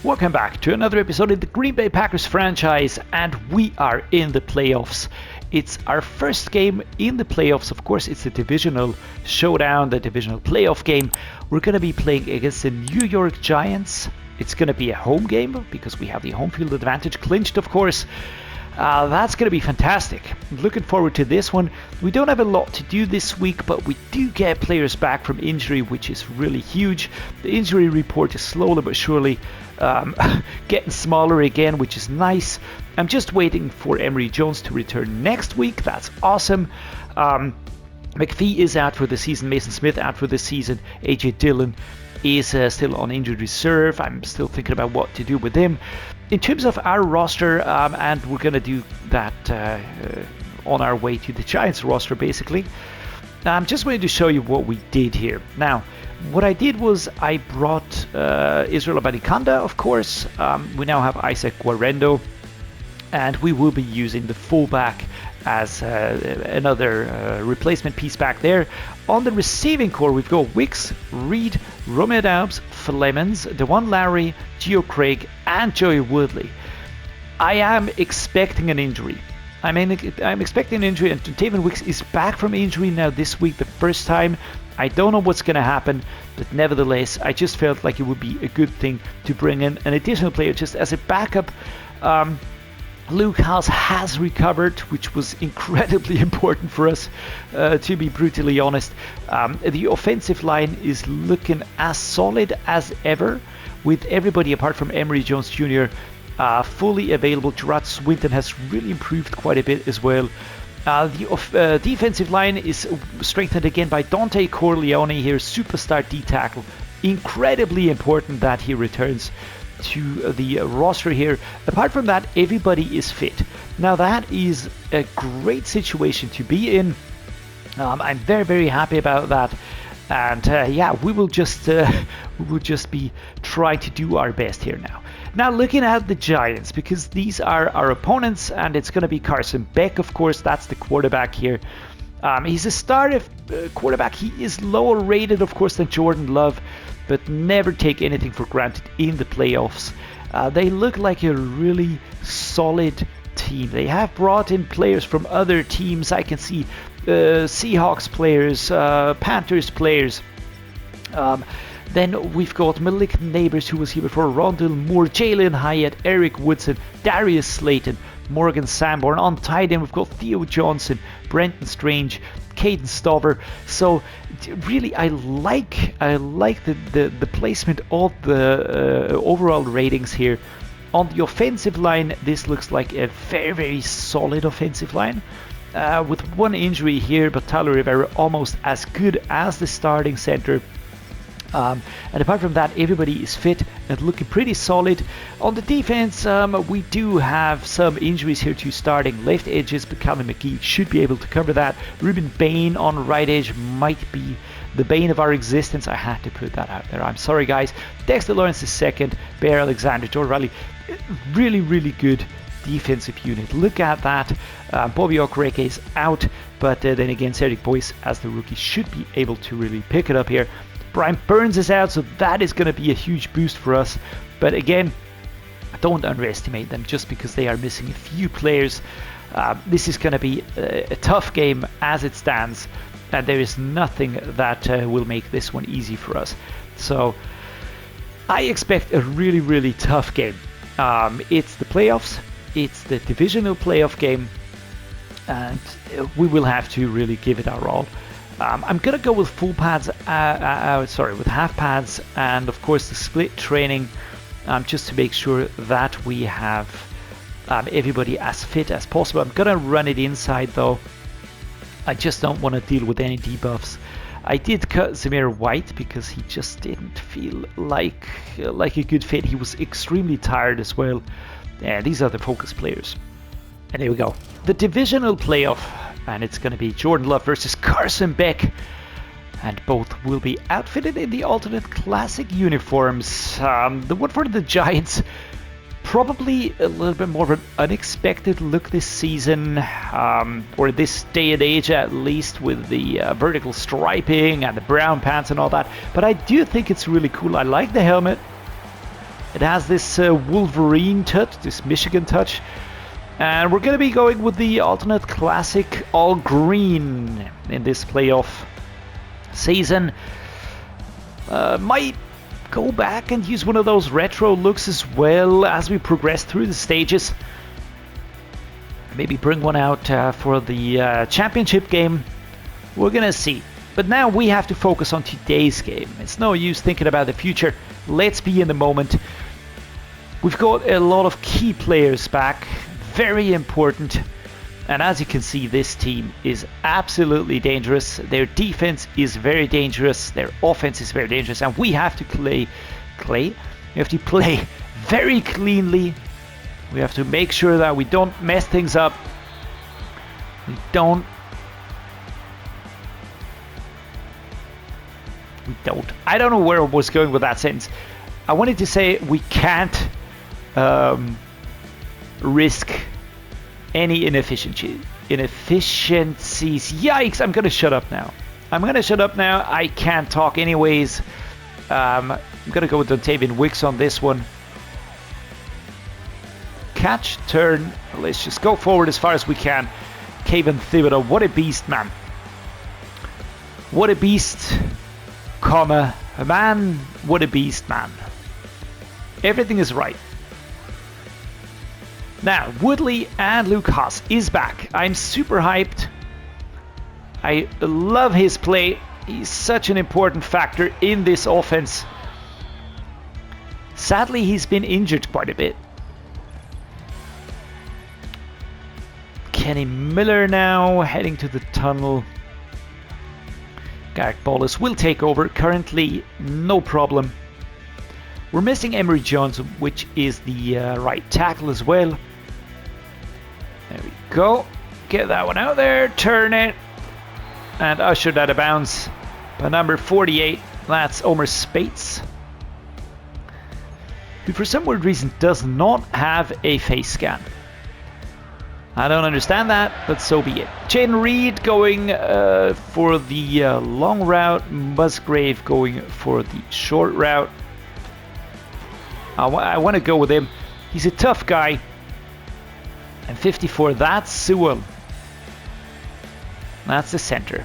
Welcome back to another episode in the Green Bay Packers franchise, and we are in the playoffs. It's our first game in the playoffs. Of course, it's the Divisional Showdown, the Divisional playoff game. We're going to be playing against the New York Giants. It's going to be a home game because we have the home field advantage clinched, of course. That's going to be fantastic. Looking forward to this one. We don't have a lot to do this week, but we do get players back from injury, which is really huge. The injury report is slowly but surely getting smaller again, which is nice. I'm just waiting for Emory Jones to return next week. That's awesome. McPhee is out for the season. Mason Smith out for the season. AJ Dillon is still on injured reserve. I'm still thinking about what to do with him. In terms of our roster, and we're going to do that on our way to the Giants roster, basically. I'm just wanted to show you what we did here. Now, what I did was I brought Israel Abanikanda, of course. We now have Isaac Guarendo, and we will be using the fullback as another replacement piece back there. On the receiving core, we've got Wicks, Reed, Romeo Doubs, Flemons, DeJuan Lowry, Gio Craig, and Joey Woodley. I am expecting an injury. I'm expecting an injury, and Taven Wicks is back from injury now this week, the first time. I don't know what's going to happen, but nevertheless, I just felt like it would be a good thing to bring in an additional player just as a backup. Luke Haas has recovered, which was incredibly important for us, to be brutally honest. The offensive line is looking as solid as ever, with everybody apart from Emory Jones Jr. Fully available. Gerard Swinton has really improved quite a bit as well. The defensive line is strengthened again by Dante Corleone here, superstar D-tackle. Incredibly important that he returns to the roster here. Apart from that, everybody is fit. Now that is a great situation to be in. I'm very, very happy about that. And yeah, we will just be trying to do our best here now. Now looking at the Giants, because these are our opponents, and it's going to be Carson Beck, of course. That's the quarterback here. He's a starter quarterback. He is lower rated, of course, than Jordan Love, but never take anything for granted in the playoffs. They look like a really solid team. They have brought in players from other teams. I can see Seahawks players, Panthers players. Then we've got Malik Neighbors, who was here before, Rondell Moore, Jalen Hyatt, Eric Woodson, Darius Slayton, Morgan Sanborn. On tight end, we've got Theo Johnson, Brenton Strange, Caden Stover. So really, I like the placement of the overall ratings here. On the offensive line, this looks like a very, very solid offensive line. With one injury here, but Tyler Rivera almost as good as the starting center. And apart from that, everybody is fit and looking pretty solid. On the defense, we do have some injuries here to starting left edges, but Calvin McGee should be able to cover that. Ruben Bain on right edge might be the bane of our existence. I had to put that out there. I'm sorry, guys. Dexter Lawrence is second. Bear Alexander, Jordan Riley. Really, really good defensive unit. Look at that. Bobby Okereke is out, but then again, Cedric Boyce as the rookie should be able to really pick it up here. Brian Burns is out, so that is going to be a huge boost for us. But again, don't underestimate them just because they are missing a few players. This is going to be a tough game as it stands, and there is nothing that will make this one easy for us. So I expect a really, really tough game. It's the playoffs, it's the divisional playoff game, and we will have to really give it our all. I'm going to go with full pads, with half pads, and of course the split training, just to make sure that we have everybody as fit as possible. I'm going to run it inside though. I just don't want to deal with any debuffs. I did cut Zamir White because he just didn't feel like a good fit. He was extremely tired as well. And these are the focus players. And there we go. The divisional playoff. And it's going to be Jordan Love versus Carson Beck. And both will be outfitted in the alternate classic uniforms. The one for the Giants, probably a little bit more of an unexpected look this season, or this day and age at least, with the vertical striping and the brown pants and all that. But I do think it's really cool. I like the helmet. It has this Wolverine touch, this Michigan touch. And we're going to be going with the alternate classic all green in this playoff season. Might go back and use one of those retro looks as well as we progress through the stages. Maybe bring one out for the championship game. We're gonna see. But now we have to focus on today's game. It's no use thinking about the future. Let's be in the moment. We've got a lot of key players back. Very important. And as you can see, this team is absolutely dangerous. Their defense is very dangerous. Their offense is very dangerous. And we have to play. We have to play very cleanly. We have to make sure that we don't mess things up. We don't. I don't know where I was going with that sentence. I wanted to say we can't risk any inefficiencies. Yikes, I'm gonna shut up now. I can't talk anyways. I'm gonna go with Dontavian Wicks on this one. Catch, turn, let's just go forward as far as we can. Kayvon Thibodeau, what a beast, man. What a beast, comma, man, what a beast, man. Everything is right. Now, Woodley and Luke Haas is back. I'm super hyped. I love his play. He's such an important factor in this offense. Sadly, he's been injured quite a bit. Kenny Miller now heading to the tunnel. Garrett Bolles will take over. Currently, no problem. We're missing Emery Johnson, which is the right tackle as well. There we go. Get that one out there. Turn it. And ushered out of bounds by number 48. That's Omer Spates, who for some weird reason does not have a face scan. I don't understand that, but so be it. Jaden Reed going for the long route. Musgrave going for the short route. I want to go with him. He's a tough guy. And 54, that's Sewell. That's the center.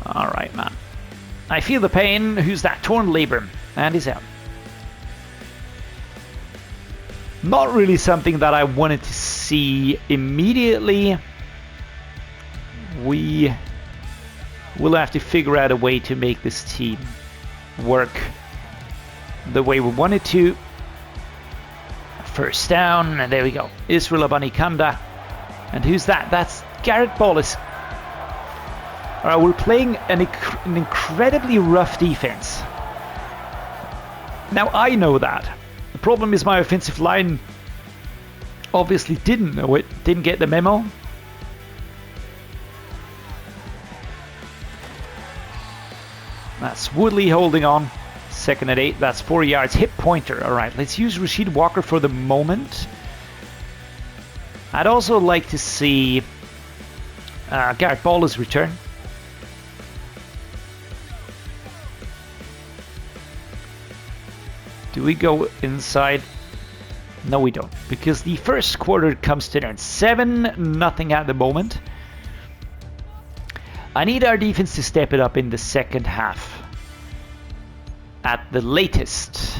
Alright, man. I feel the pain. Who's that? Torn labrum. And he's out. Not really something that I wanted to see immediately. We will have to figure out a way to make this team work the way we want it to. First down, and there we go. Israel Abanikanda. And who's that? That's Garrett Bolles. Alright, we're playing an incredibly rough defense. Now, I know that. The problem is my offensive line obviously didn't know it, didn't get the memo. That's Woodley holding on. Second and 8, that's 4 yards. Hip pointer. Alright, let's use Rasheed Walker for the moment. I'd also like to see Garrett Bolles return. Do we go inside? No, we don't. Because the first quarter comes to an end. 7-0 at the moment. I need our defense to step it up in the second half. At the latest.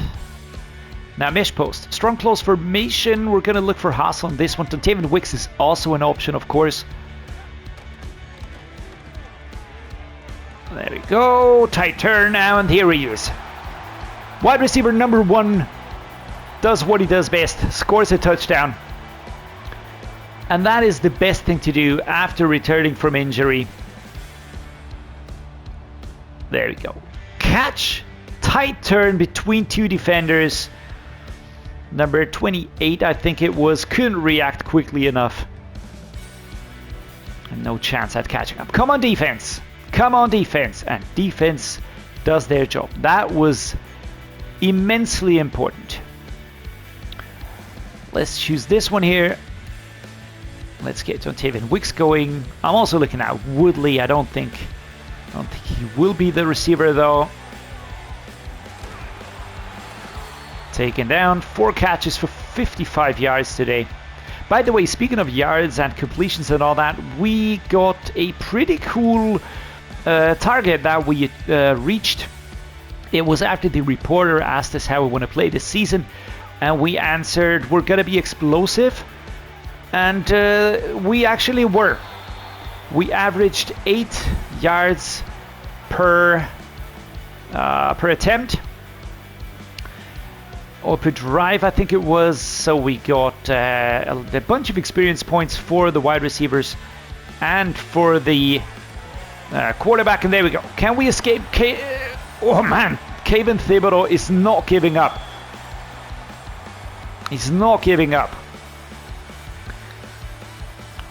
Now, mesh post. Strong close formation. We're going to look for Haas on this one. Dontavian Wicks is also an option, of course. There we go. Tight turn now, and here he is. Wide receiver number 1 does what he does best. Scores a touchdown. And that is the best thing to do after returning from injury. There we go. Catch. Tight turn between 2 defenders. Number 28, I think it was, couldn't react quickly enough. And no chance at catching up. Come on, defense. Come on, defense. And defense does their job. That was immensely important. Let's choose this one here. Let's get Dontavian Wicks going. I'm also looking at Woodley. I don't think he will be the receiver though. Taken down. 4 catches for 55 yards today. By the way, speaking of yards and completions and all that, we got a pretty cool target that we reached. It was after the reporter asked us how we want to play this season, and we answered we're going to be explosive, and we actually were. We averaged 8 yards per attempt, or per drive, I think it was. So we got a bunch of experience points for the wide receivers and for the quarterback, and there we go. Can we escape? Oh man, Kevin Thibodeau is not giving up. He's not giving up.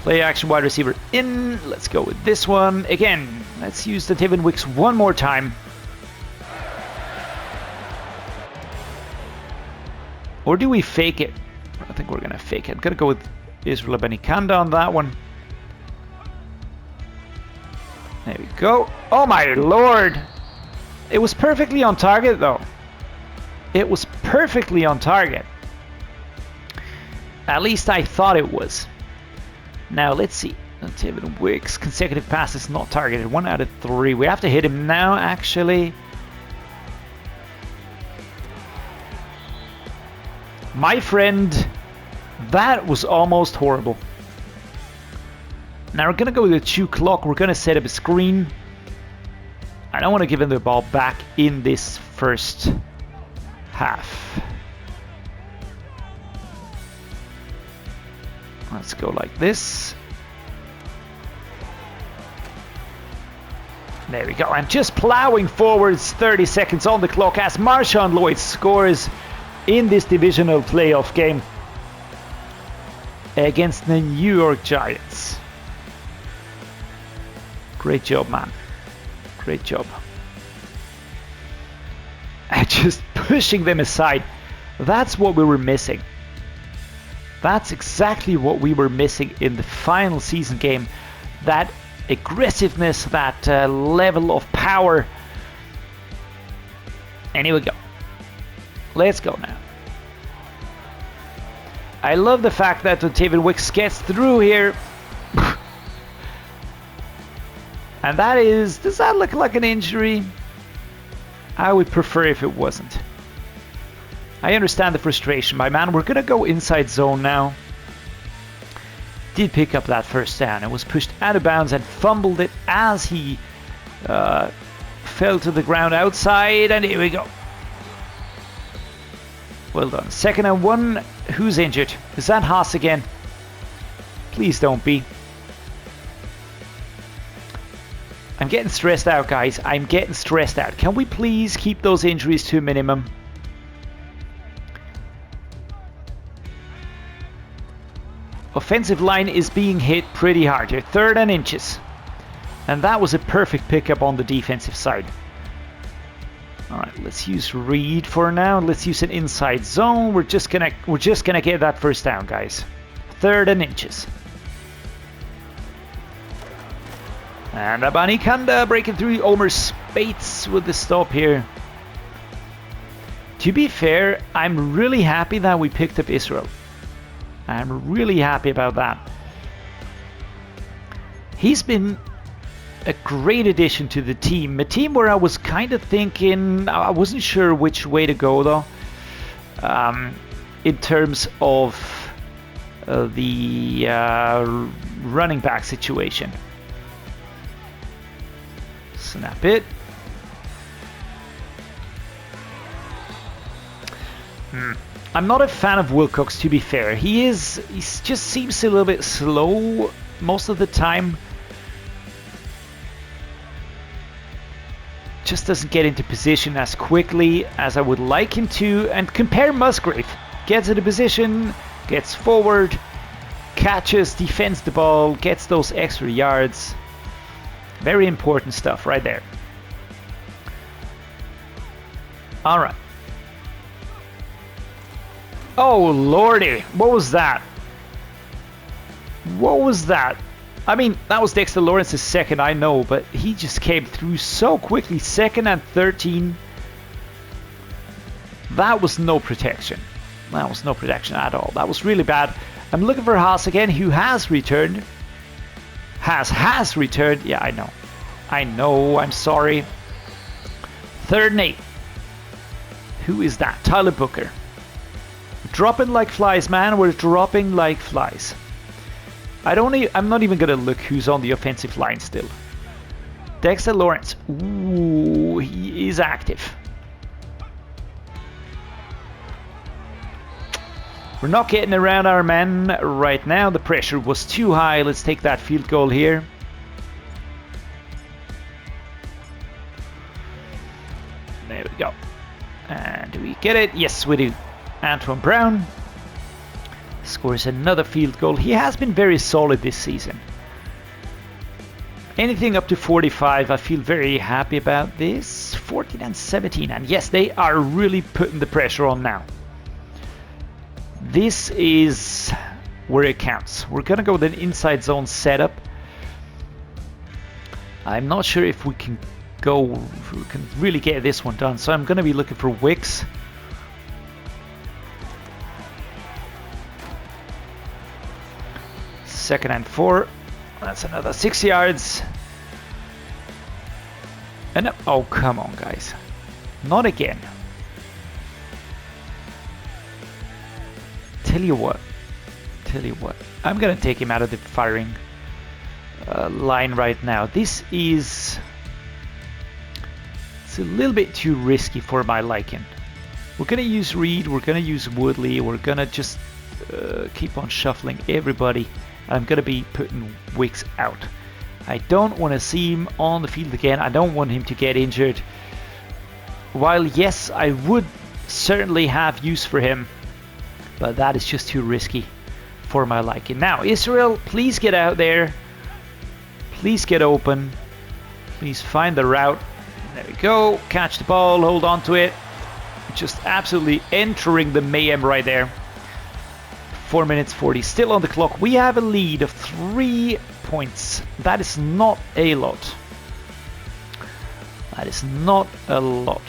Play action wide receiver in. Let's go with this one again. Let's use the Tevin Wicks one more time. Or do we fake it? I think we're gonna fake it. I'm gonna go with Israel Abanikanda on that one. There we go. Oh my lord! It was perfectly on target though. It was perfectly on target. At least I thought it was. Now let's see. Tevin Wicks, consecutive passes not targeted. 1 out of 3. We have to hit him now actually. My friend, that was almost horrible. Now we're going to go with a 2 clock. We're going to set up a screen. I don't want to give him the ball back in this first half. Let's go like this. There we go. And just plowing forwards, 30 seconds on the clock as Marshawn Lloyd scores in this divisional playoff game against the New York Giants. Great job, man. Great job. And just pushing them aside. That's what we were missing. That's exactly what we were missing in the final season game. That aggressiveness, that level of power. And here we go. Let's go now. I love the fact that Tevin Wicks gets through here. And that is, does that look like an injury? I would prefer if it wasn't. I understand the frustration, my man. We're going to go inside zone now. Did pick up that first down. It was pushed out of bounds and fumbled it as he fell to the ground outside. And here we go. Well done. 2nd and 1. Who's injured? Is that Haas again? Please don't be. I'm getting stressed out, guys. I'm getting stressed out. Can we please keep those injuries to a minimum? Offensive line is being hit pretty hard here. 3rd and inches. And that was a perfect pickup on the defensive side. Alright, let's use read for now. Let's use an inside zone. We're just gonna get that first down, guys. 3rd and inches. And Abanikanda breaking through Omer Spates with the stop here. To be fair, I'm really happy that we picked up Israel. I'm really happy about that. He's been a great addition to the team. A team where I was kind of thinking, I wasn't sure which way to go though. In terms of the running back situation. Snap it. I'm not a fan of Wilcox, to be fair. He just seems a little bit slow most of the time. Just doesn't get into position as quickly as I would like him to. And compare Musgrave. Gets into position, gets forward, catches, defends the ball, gets those extra yards. Very important stuff right there. Alright. Oh lordy, what was that? What was that? I mean, that was Dexter Lawrence's second, I know, but he just came through so quickly. 2nd and 13. That was no protection. That was no protection at all. That was really bad. I'm looking for Haas again, who has returned. Has returned. Yeah, I know. I know. I'm sorry. 3rd and 8. Who is that? Tyler Booker. Dropping like flies, man. We're dropping like flies. I'm not even gonna look who's on the offensive line still. Dexter Lawrence. Ooh, he is active. We're not getting around our men right now. The pressure was too high. Let's take that field goal here. There we go. And do we get it? Yes, we do. Antoine Brown scores another field goal. He has been very solid this season. Anything up to 45, I feel very happy about this. 14 and 17. And yes, they are really putting the pressure on now. This is where it counts. We're going to go with an inside zone setup. I'm not sure if we can really get this one done. So I'm going to be looking for Wicks. Second and 4. That's another 6 yards. And oh, come on, guys. Not again. Tell you what. I'm going to take him out of the firing line right now. This is... It's a little bit too risky for my liking. We're going to use Reed. We're going to use Woodley. We're going to just keep on shuffling everybody. I'm going to be putting Wicks out. I don't want to see him on the field again. I don't want him to get injured. While yes, I would certainly have use for him, but that is just too risky for my liking. Now, Israel, please get out there. Please get open. Please find the route. There we go. Catch the ball. Hold on to it. Just absolutely entering the mayhem right there. 4 minutes 40 still on the clock. We have a lead of 3 points. That is not a lot. That is not a lot.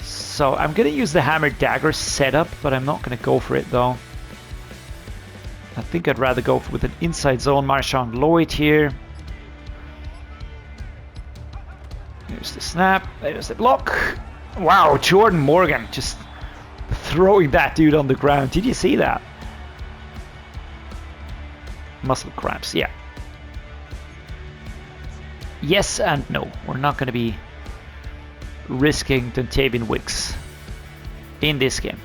So I'm going to use the hammer dagger setup, but I'm not going to go for it though. I think I'd rather go with an inside zone Marshawn Lloyd here. Here's the snap. There's the block. Wow, Jordan Morgan just throwing that dude on the ground. Did you see that? Muscle cramps, yeah. Yes and no. We're not going to be risking Dontavian Wicks in this game.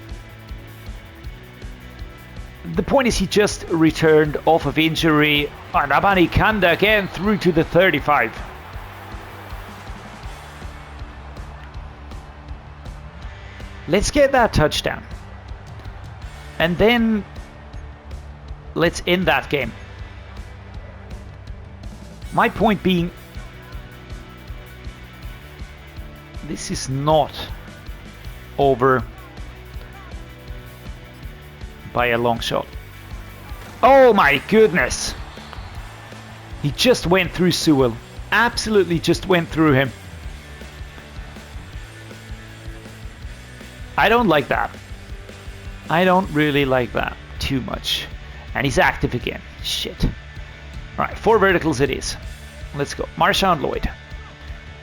The point is he just returned off of injury. And Abani Kanda again through to the 35. Let's get that touchdown. And then let's end that game. My point being, this is not over by a long shot. Oh my goodness. He just went through Sewell. Absolutely just went through him. I don't like that. I don't really like that too much. And he's active again. Shit. Alright, 4 verticals it is. Let's go. Marshawn Lloyd.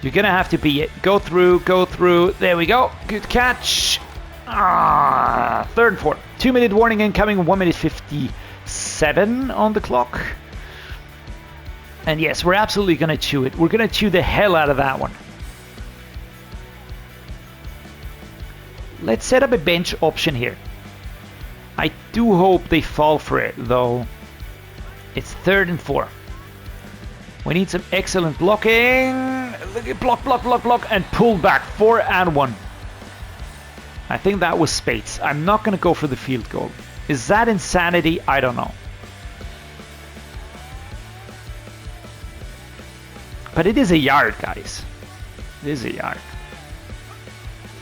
You're going to have to be it. Go through, go through. There we go. Good catch. 3rd and 4. 2-minute warning incoming. 1 minute 57 on the clock. And yes, we're absolutely going to chew it. We're going to chew the hell out of that one. Let's set up a bench option here. I do hope they fall for it, though. It's 3rd and 4. We need some excellent blocking. Block, block, block, block, and pull back. 4 and 1. I think that was Spates. I'm not going to go for the field goal. Is that insanity? I don't know. But it is a yard, guys. It is a yard.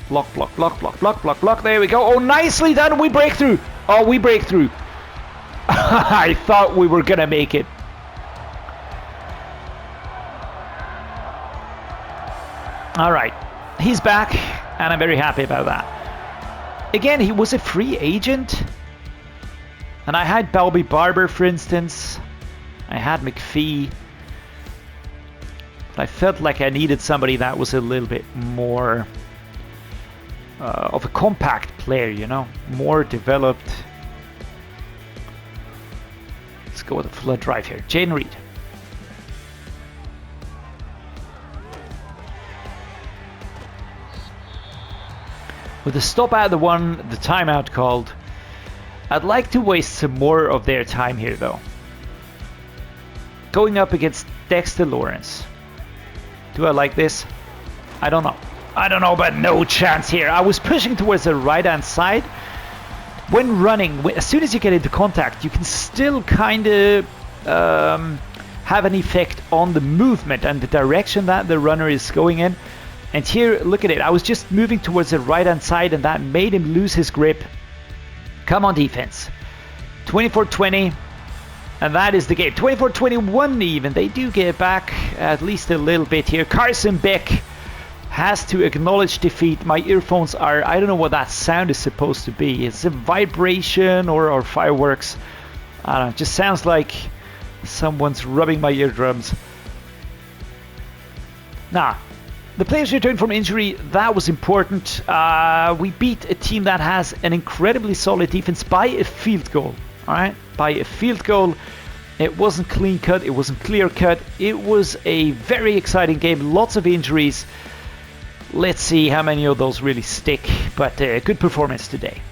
Block, block, block, block, block, block, block. There we go. Oh, nicely done. We break through. Oh, we break through. I thought we were going to make it. All right. He's back, and I'm very happy about that. again, he was a free agent. And I had Bobby Barber, for instance. I had McPhee. But I felt like I needed somebody that was a little bit more of a compact player, you know, more developed. Let's go with a flood drive here. Jaden Reed. With the stop at the one, the timeout called. I'd like to waste some more of their time here, though. Going up against Dexter Lawrence. Do I like this? I don't know. I don't know, but no chance here. I was pushing towards the right-hand side. When running, as soon as you get into contact, you can still kind of have an effect on the movement and the direction that the runner is going in. And here, look at it. I was just moving towards the right-hand side, and that made him lose his grip. Come on, defense. 24-20. And that is the game. 24-21 even. They do get back at least a little bit here. Carson Beck has to acknowledge defeat. My earphones are... I don't know what that sound is supposed to be. It's a vibration or fireworks. I don't know. It just sounds like someone's rubbing my eardrums. Nah. The players returned from injury. That was important. We beat a team that has an incredibly solid defense by a field goal. All right, by a field goal. It wasn't clean cut. It wasn't clear cut. It was a very exciting game. Lots of injuries. Let's see how many of those really stick. But good performance today.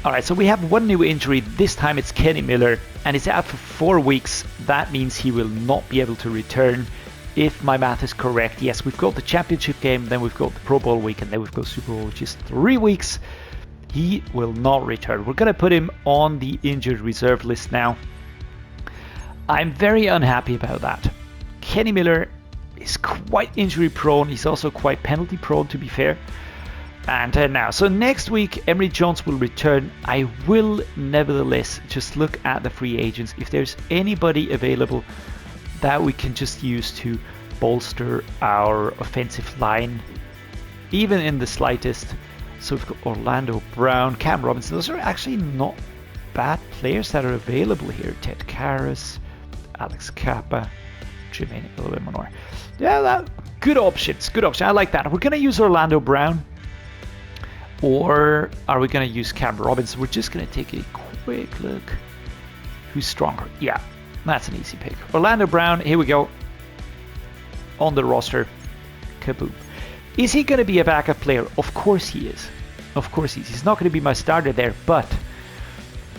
All right, so we have one new injury. This time it's Kenny Miller, and he's out for 4 weeks. That means he will not be able to return. If my math is correct, yes, we've got the championship game, then we've got the Pro Bowl week, and then we've got Super Bowl, which is 3 weeks. He will not return. We're going to put him on the injured reserve list now. I'm very unhappy about that. Kenny Miller is quite injury prone. He's also quite penalty prone, to be fair. And now, so next week, Emory Jones will return. I will nevertheless just look at the free agents. If there's anybody available that we can just use to bolster our offensive line, even in the slightest. So we've got Orlando Brown, Cam Robinson. Those are actually not bad players that are available here. Ted Karras, Alex Kappa, Jermaine Illuminor. Yeah, good options. Good option. I like that. We're going to use Orlando Brown. Or are we going to use Cam Robinson? We're just going to take a quick look. Who's stronger? Yeah. That's an easy pick. Orlando Brown, here we go. On the roster. Kaboom. Is he going to be a backup player? Of course he is. Of course he is. He's not going to be my starter there, but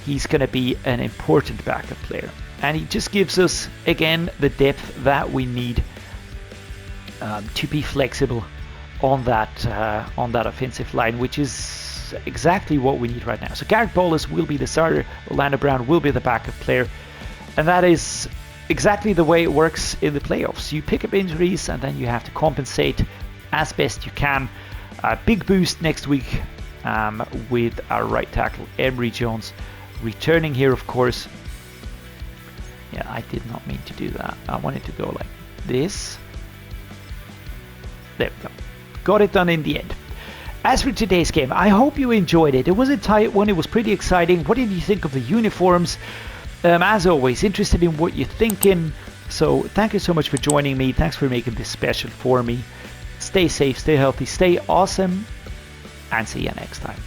he's going to be an important backup player. And he just gives us, again, the depth that we need to be flexible on that offensive line, which is exactly what we need right now. So Garrett Bowles will be the starter. Orlando Brown will be the backup player. And that is exactly the way it works in the playoffs. You pick up injuries and then you have to compensate as best you can. Big boost next week with our right tackle, Emory Jones, returning here, of course. Yeah, I did not mean to do that. I wanted to go like this. There we go. Got it done in the end. As for today's game, I hope you enjoyed it. It was a tight one. It was pretty exciting. What did you think of the uniforms? As always, interested in what you're thinking. So thank you so much for joining me. Thanks for making this special for me. Stay safe, stay healthy, stay awesome, and see you next time.